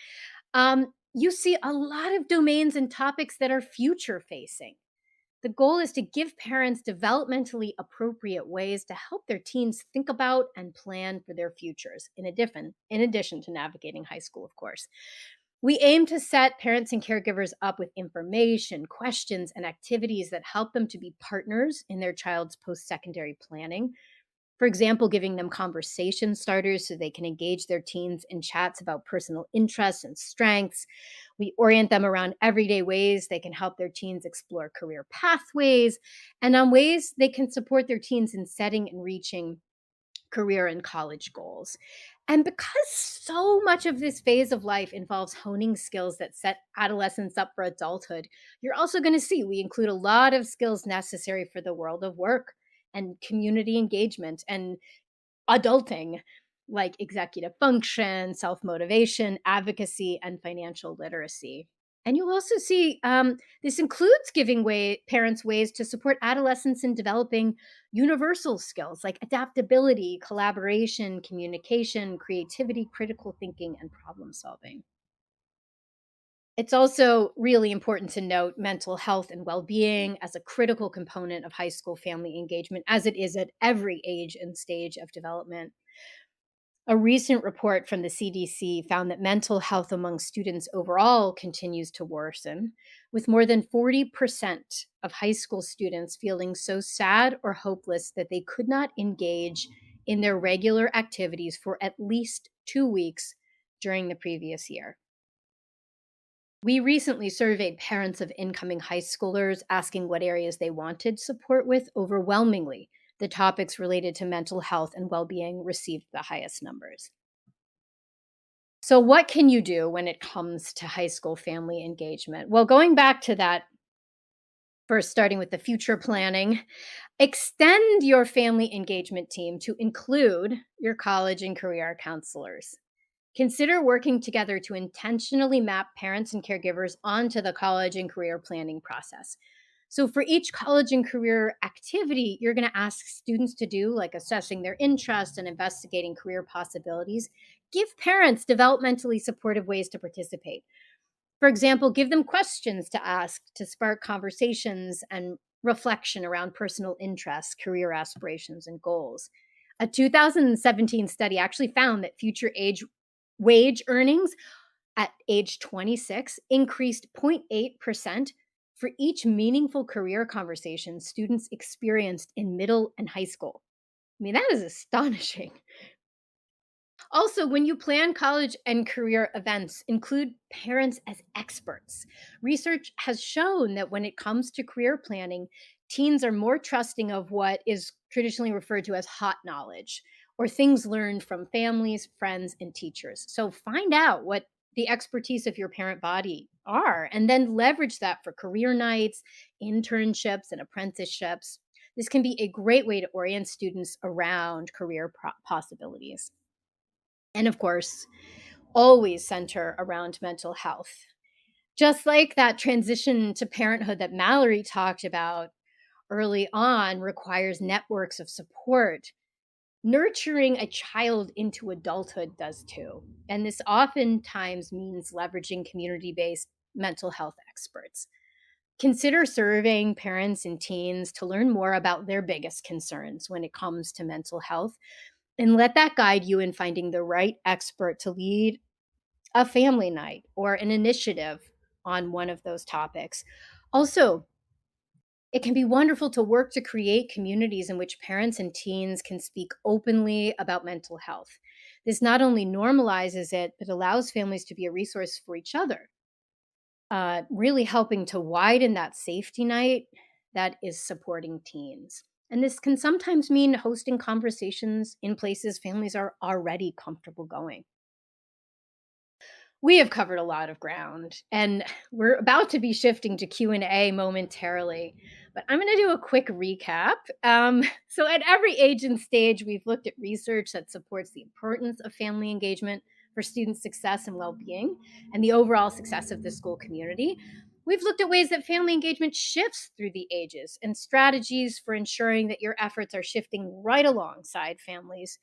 you see a lot of domains and topics that are future facing. The goal is to give parents developmentally appropriate ways to help their teens think about and plan for their futures, in addition to navigating high school, of course. We aim to set parents and caregivers up with information, questions, and activities that help them to be partners in their child's post secondary planning. For example, giving them conversation starters so they can engage their teens in chats about personal interests and strengths. We orient them around everyday ways they can help their teens explore career pathways, and on ways they can support their teens in setting and reaching career and college goals. And because so much of this phase of life involves honing skills that set adolescents up for adulthood, you're also going to see we include a lot of skills necessary for the world of work and community engagement and adulting, like executive function, self motivation, advocacy, and financial literacy. And you'll also see this includes giving parents ways to support adolescents in developing universal skills like adaptability, collaboration, communication, creativity, critical thinking, and problem solving. It's also really important to note mental health and well being as a critical component of high school family engagement, as it is at every age and stage of development. A recent report from the CDC found that mental health among students overall continues to worsen, with more than 40% of high school students feeling so sad or hopeless that they could not engage in their regular activities for at least 2 weeks during the previous year. We recently surveyed parents of incoming high schoolers asking what areas they wanted support with. Overwhelmingly, the topics related to mental health and well being received the highest numbers. So, what can you do when it comes to high school family engagement? Well, going back to that, first starting with the future planning, extend your family engagement team to include your college and career counselors. Consider working together to intentionally map parents and caregivers onto the college and career planning process. So, for each college and career activity you're going to ask students to do, like assessing their interests and investigating career possibilities, give parents developmentally supportive ways to participate. For example, give them questions to ask to spark conversations and reflection around personal interests, career aspirations, and goals. A 2017 study actually found that future wage earnings at age 26 increased 0.8% for each meaningful career conversation students experienced in middle and high school. I mean, that is astonishing. Also, when you plan college and career events, include parents as experts. Research has shown that when it comes to career planning, teens are more trusting of what is traditionally referred to as hot knowledge or things learned from families, friends, and teachers. So find out what the expertise of your parent body are and then leverage that for career nights, internships, and apprenticeships. This can be a great way to orient students around career possibilities. And of course, always center around mental health. Just like that transition to parenthood that Mallory talked about early on requires networks of support, nurturing a child into adulthood does too. And this oftentimes means leveraging community based mental health experts. Consider surveying parents and teens to learn more about their biggest concerns when it comes to mental health, and let that guide you in finding the right expert to lead a family night or an initiative on one of those topics. Also, it can be wonderful to work to create communities in which parents and teens can speak openly about mental health. This not only normalizes it, but allows families to be a resource for each other, really helping to widen that safety net that is supporting teens. And this can sometimes mean hosting conversations in places families are already comfortable going. We have covered a lot of ground, and we're about to be shifting to Q&A momentarily, but I'm going to do a quick recap. So at every age and stage, we've looked at research that supports the importance of family engagement for student success and well-being and the overall success of the school community. We've looked at ways that family engagement shifts through the ages and strategies for ensuring that your efforts are shifting right alongside families.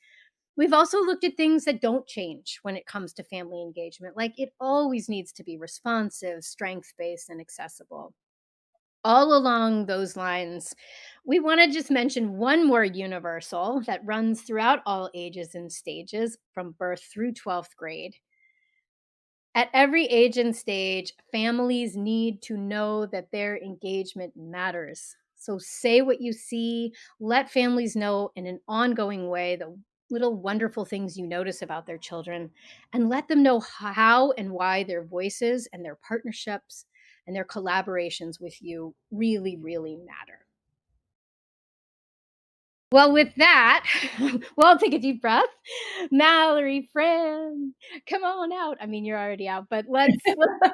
We've also looked at things that don't change when it comes to family engagement, like it always needs to be responsive, strength based, and accessible. All along those lines, we want to just mention one more universal that runs throughout all ages and stages from birth through 12th grade. At every age and stage, families need to know that their engagement matters. So say what you see, let families know in an ongoing way the little wonderful things you notice about their children, and let them know how and why their voices and their partnerships and their collaborations with you really, really matter. Well, with that, well, take a deep breath. Mallory, friend, come on out. I mean, you're already out, but let's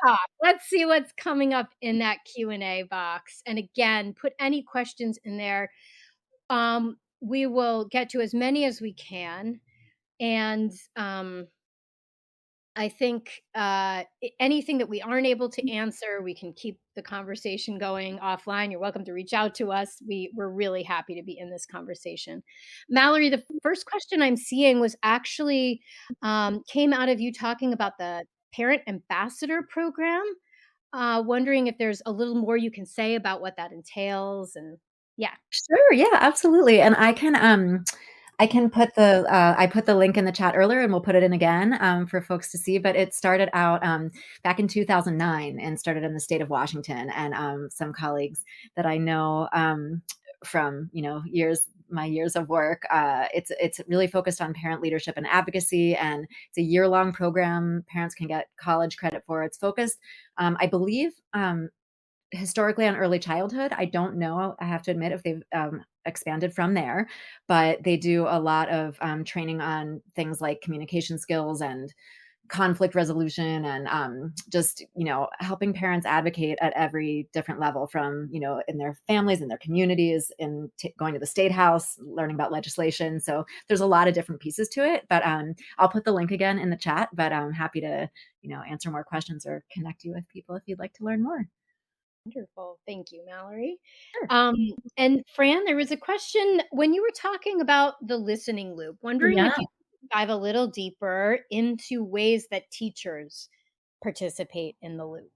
talk. Let's see what's coming up in that Q&A box. And again, put any questions in there. We will get to as many as we can. And I think anything that we aren't able to answer, we can keep the conversation going offline. You're welcome to reach out to us. We're really happy to be in this conversation. Mallory, the first question I'm seeing was actually came out of you talking about the Parent Ambassador Program. Wondering if there's a little more you can say about what that entails. And yeah.
Sure, yeah, absolutely. And I can put I put the link in the chat earlier, and we'll put it in again for folks to see. But it started out back in 2009 and started in the state of Washington. And some colleagues that I know from years my years of work. It's really focused on parent leadership and advocacy, and it's a year-long program. Parents can get college credit for. It's focused, I believe, historically on early childhood. I don't know, I have to admit, if they've expanded from there, but they do a lot of training on things like communication skills and conflict resolution, and just helping parents advocate at every different level, from in their families, in their communities, in going to the state house, learning about legislation. So there's a lot of different pieces to it, but I'll put the link again in the chat, but I'm happy to answer more questions or connect you with people if you'd like to learn more.
Wonderful. Thank you, Mallory.
Sure.
Um, and Fran, there was a question when you were talking about the listening loop, wondering
Yeah.
if you could dive a little deeper into ways that teachers participate in the loop.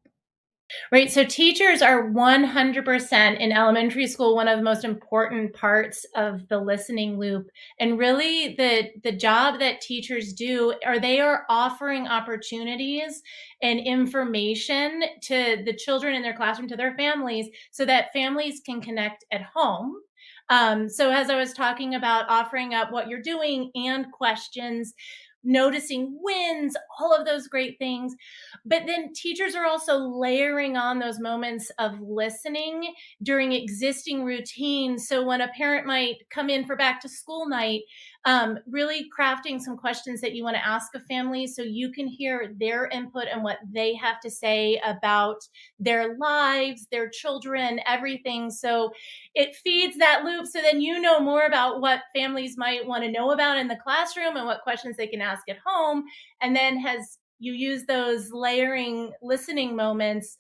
Right. So teachers are 100% in elementary school one of the most important parts of the listening loop. And really the job that teachers do are they are offering opportunities and information to the children in their classroom, to their families, so that families can connect at home. So as I was talking about offering up what you're doing and questions, noticing wins, all of those great things. But then teachers are also layering on those moments of listening during existing routines. So when a parent might come in for back to school night, really crafting some questions that you want to ask a family so you can hear their input and what they have to say about their lives, their children, everything. So it feeds that loop. So then you know more about what families might want to know about in the classroom and what questions they can ask at home. And then as you use those layering listening moments,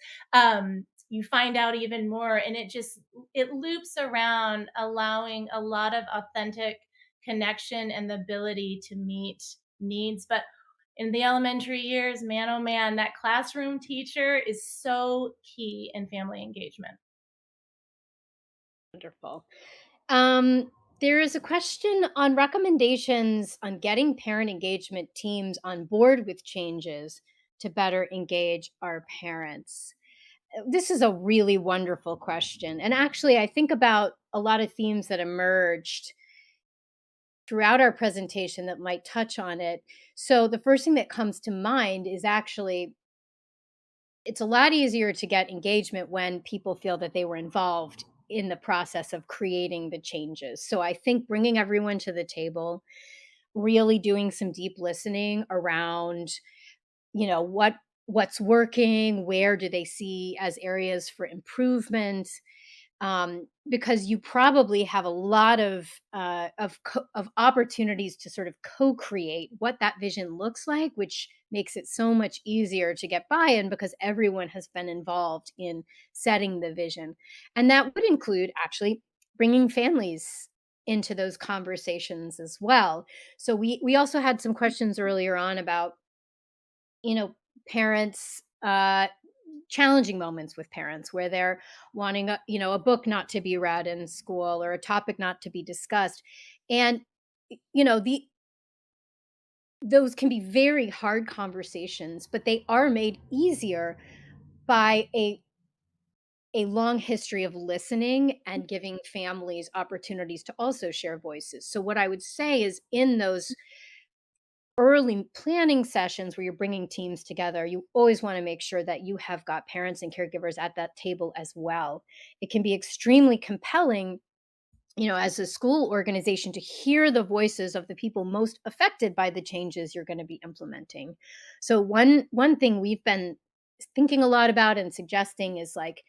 you find out even more, and it loops around, allowing a lot of authentic connection and the ability to meet needs. But in the elementary years, man, oh man, that classroom teacher is so key in family engagement.
Wonderful. There is a question on recommendations on getting parent engagement teams on board with changes to better engage our parents. This is a really wonderful question. And actually, I think about a lot of themes that emerged throughout our presentation that might touch on it. So, the first thing that comes to mind is actually it's a lot easier to get engagement when people feel that they were involved in the process of creating the changes. So, I think bringing everyone to the table, really doing some deep listening around what's working, where do they see as areas for improvement, because you probably have a lot of opportunities to sort of co-create what that vision looks like, which makes it so much easier to get buy-in because everyone has been involved in setting the vision. And that would include actually bringing families into those conversations as well. So we also had some questions earlier on about you know parents, challenging moments with parents where they're wanting a book not to be read in school or a topic not to be discussed. And the those can be very hard conversations, but they are made easier by a long history of listening and giving families opportunities to also share voices. So what I would say is, in those early planning sessions where you're bringing teams together, you always want to make sure that you have got parents and caregivers at that table as well. It can be extremely compelling, as a school organization, to hear the voices of the people most affected by the changes you're going to be implementing. So one thing we've been thinking a lot about and suggesting is, like,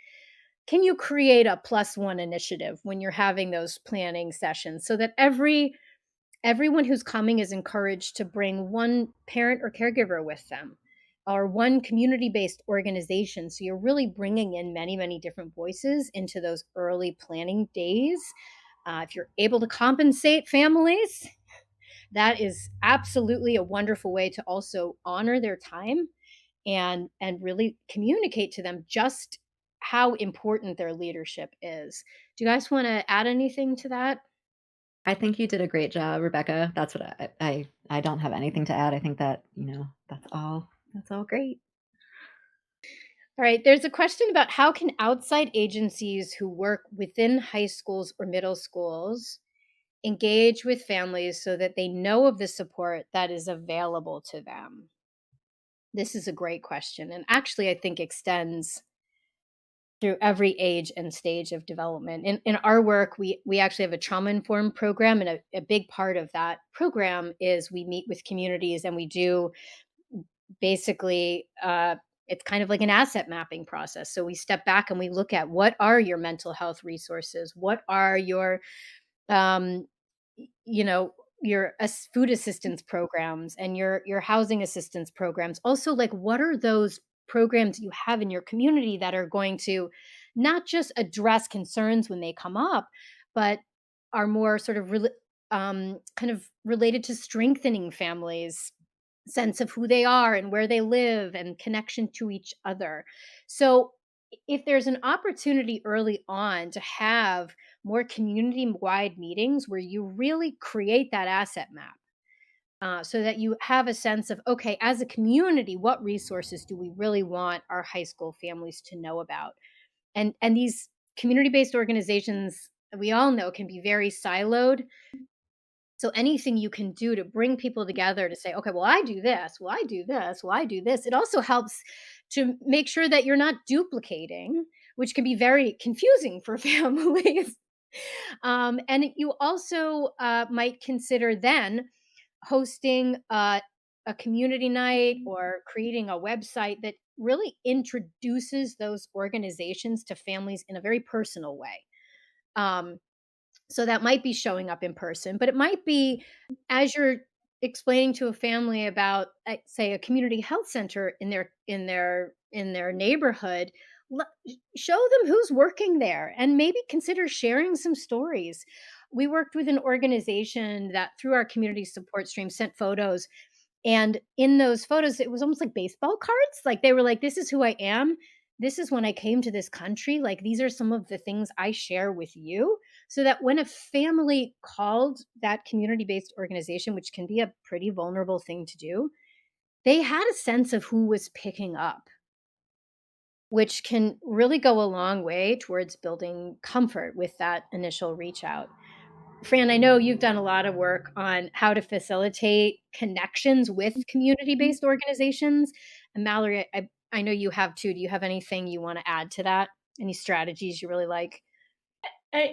can you create a +1 initiative when you're having those planning sessions so that everyone who's coming is encouraged to bring one parent or caregiver with them, or one community-based organization. So you're really bringing in many, many different voices into those early planning days. If you're able to compensate families, that is absolutely a wonderful way to also honor their time and really communicate to them just how important their leadership is. Do you guys want to add anything to that?
I think you did a great job, Rebecca. That's what I don't have anything to add. I think that, that's all great.
All right, there's a question about how can outside agencies who work within high schools or middle schools engage with families so that they know of the support that is available to them? This is a great question, and actually, I think extends through every age and stage of development. In our work, we actually have a trauma informed program, and a big part of that program is we meet with communities and we do basically it's kind of like an asset mapping process. So we step back and we look at what are your mental health resources, what are your um, you know, your food assistance programs and your housing assistance programs. Also, like, what are those programs you have in your community that are going to not just address concerns when they come up, but are more sort of kind of related to strengthening families' sense of who they are and where they live and connection to each other. So, if there's an opportunity early on to have more community wide meetings where you really create that asset map, so that you have a sense of, okay, as a community, what resources do we really want our high school families to know about? And these community based organizations, we all know, can be very siloed. So anything you can do to bring people together to say, okay, well, I do this, well, I do this, well, I do this. It also helps to make sure that you're not duplicating, which can be very confusing for families. And you also might consider then hosting a community night or creating a website that really introduces those organizations to families in a very personal way. Um, so that might be showing up in person, but it might be as you're explaining to a family about, say, a community health center in their neighborhood. Show them who's working there, and maybe consider sharing some stories. We worked with an organization that, through our community support stream, sent photos, and in those photos, it was almost like baseball cards. Like, they were like, "This is who I am. This is when I came to this country. Like, these are some of the things I share with you." So that when a family called that community-based organization, which can be a pretty vulnerable thing to do, they had a sense of who was picking up, which can really go a long way towards building comfort with that initial reach out. Fran, I know you've done a lot of work on how to facilitate connections with community-based organizations. And Mallory, I know you have too. Do you have anything you want to add to that? Any strategies you really like?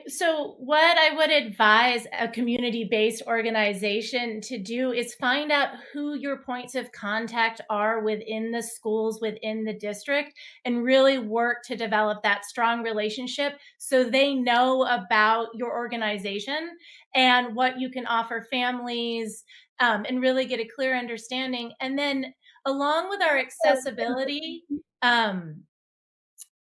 So, what I would advise a community based organization to do is find out who your points of contact are within the schools, within the district, and really work to develop that strong relationship so they know about your organization and what you can offer families, and really get a clear understanding. And then, along with our accessibility, um,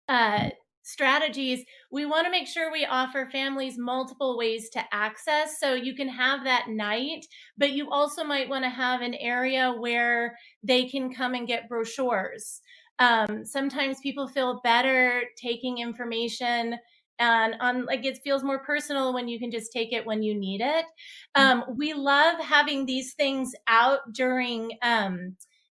uh, strategies, we want to make sure we offer families multiple ways to access. So you can have that night, but you also might want to have an area where they can come and get brochures. Sometimes people feel better taking information and on, like, it feels more personal when you can just take it when you need it. We love having these things out during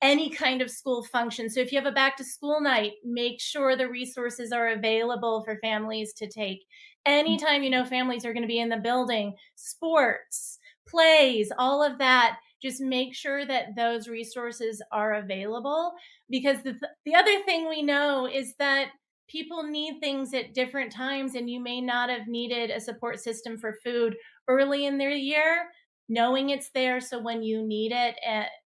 any kind of school function. So if you have a back to school night, make sure the resources are available for families to take. Anytime you know families are going to be in the building, sports, plays, all of that, just make sure that those resources are available. Because the other thing we know is that people need things at different times, and you may not have needed a support system for food early in their year. Knowing it's there, so when you need it,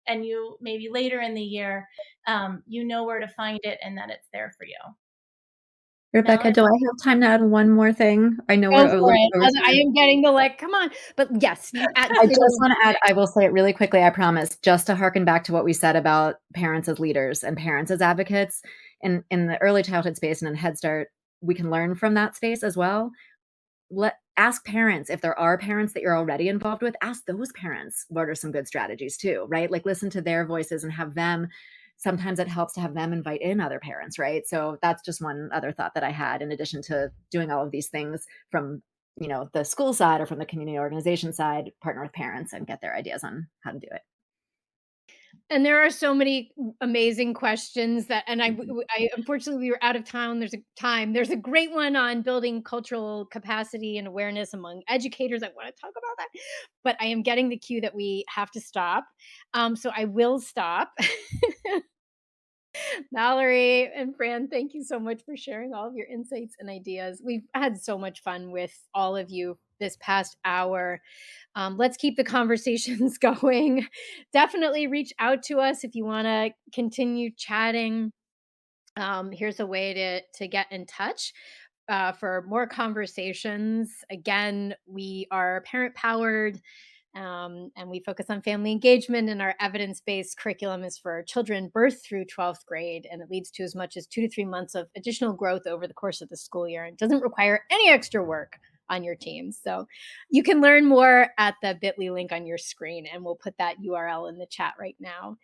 and you maybe later in the year, you know where to find it and that it's there for you.
Rebecca,
Mallory?
do I have time to add one more thing? I know we're
Go
a
for
little
it.
over
I
time.
am getting the, like, come on. But yes, you
I
say
just
the
want to add, I will say it really quickly, I promise, just to harken back to what we said about parents as leaders and parents as advocates. In the early childhood space and in Head Start, we can learn from that space as well. Ask parents, if there are parents that you're already involved with, ask those parents what are some good strategies too, right? Like, listen to their voices and have them. Sometimes it helps to have them invite in other parents, right? So that's just one other thought that I had, in addition to doing all of these things from, the school side or from the community organization side. Partner with parents and get their ideas on how to do it.
And there are so many amazing questions that, and I unfortunately we were out of town. There's a great one on building cultural capacity and awareness among educators. I want to talk about that, but I am getting the cue that we have to stop. So I will stop. Mallory and Fran, thank you so much for sharing all of your insights and ideas. We've had so much fun with all of you this past hour. Let's keep the conversations going. Definitely reach out to us if you want to continue chatting. Here's a way to get in touch for more conversations. Again, we are parent powered. And we focus on family engagement, and our evidence based curriculum is for children birth through 12th grade. And it leads to as much as 2 to 3 months of additional growth over the course of the school year. And doesn't require any extra work on your teams. So you can learn more at the bit.ly link on your screen, and we'll put that URL in the chat right now.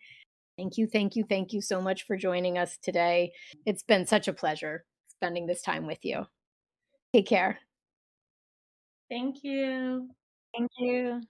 Thank you, thank you, thank you so much for joining us today. It's been such a pleasure spending this time with you. Take care.
Thank you.
Thank you.